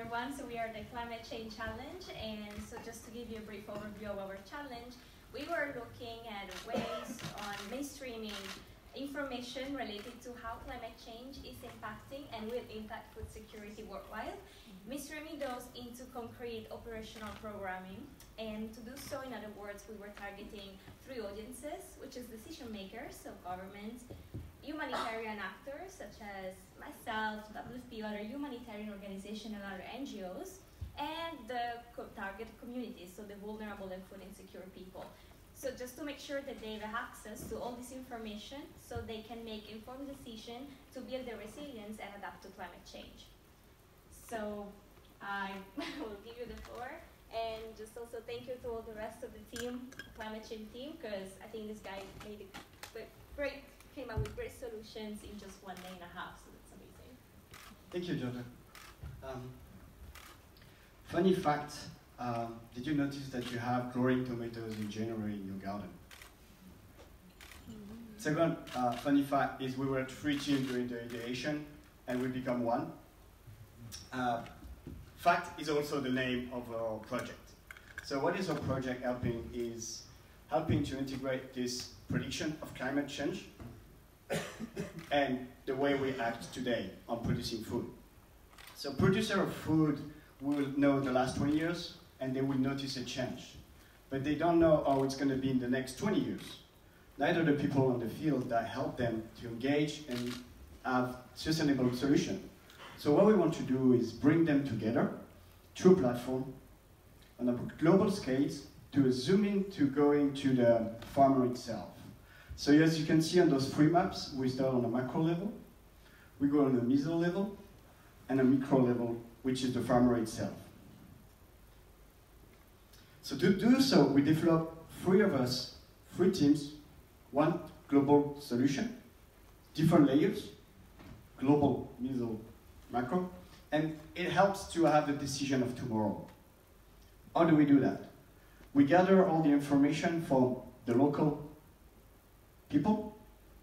everyone. So we are the Climate Change Challenge, and so just to give you a brief overview of our challenge, we were looking at ways on mainstreaming information related to how climate change is impacting and will impact food security worldwide, mainstreaming those into concrete operational programming. And to do so, in other words, we were targeting three audiences, which is decision makers, so governments, humanitarian actors such as myself, WFP, other humanitarian organizations and other NGOs, and the target communities, so the vulnerable and food insecure people. So just to make sure that they have access to all this information so they can make informed decisions to build their resilience and adapt to climate change. So I will give you the floor, and just also thank you to all the rest of the team, climate change team, because I think this guy made came up with great solutions in just 1.5 days, so that's amazing. Thank you, Georgia. Funny fact, did you notice that you have growing tomatoes in January in your garden? Second funny fact is we were 3 teams during the ideation and we become 1. Fact is also the name of our project. So what is our project helping is helping to integrate this prediction of climate change and the way we act today on producing food. So producer of food will know the last 20 years and they will notice a change. But they don't know how it's going to be in the next 20 years. Neither the people on the field that help them to engage and have sustainable solution. So what we want to do is bring them together through a platform on a global scale to zoom in to going to the farmer itself. So as you can see on those 3 maps, we start on a macro level, we go on a meso level, and a micro level, which is the farmer itself. So to do so, we develop 3 of us, 3 teams, 1 global solution, different layers, global, meso, macro, and it helps to have the decision of tomorrow. How do we do that? We gather all the information from the local people,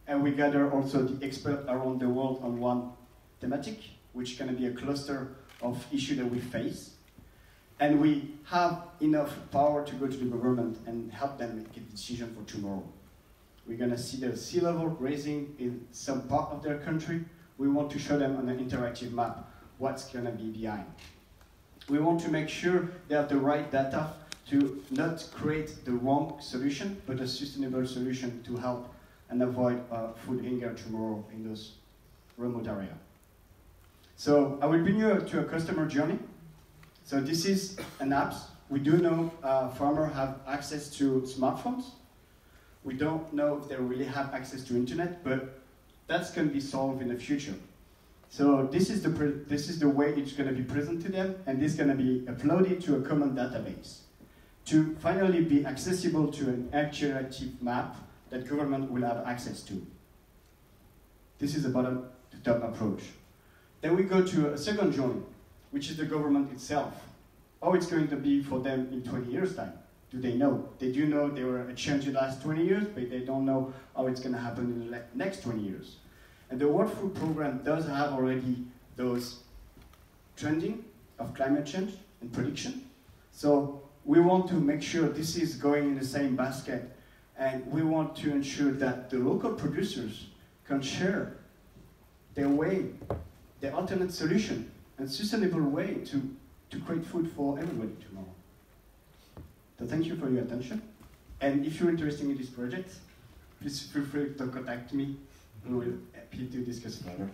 and we gather also the experts around the world on one thematic, which is going to be a cluster of issues that we face. And we have enough power to go to the government and help them make a decision for tomorrow. We're going to see the sea level rising in some part of their country. We want to show them on an interactive map what's going to be behind. We want to make sure they have the right data to not create the wrong solution, but a sustainable solution to help and avoid food hunger tomorrow in those remote areas. So I will bring you to a customer journey. So this is an app. We do know farmers have access to smartphones. We don't know if they really have access to internet, but that's going to be solved in the future. So this is the way it's going to be presented to them, and this is going to be uploaded to a common database to finally be accessible to an interactive map that government will have access to. This is a bottom-to-top approach. Then we go to a second journey, which is the government itself. How it's going to be for them in 20 years' time. Do they know? They do know there were a change in the last 20 years, but they don't know how it's going to happen in the next 20 years. And the World Food Programme does have already those trending of climate change and prediction. So we want to make sure this is going in the same basket, and we want to ensure that the local producers can share their way, their alternate solution, and sustainable way to create food for everybody tomorrow. So thank you for your attention. And if you're interested in this project, please feel free to contact me. We will be happy to discuss further.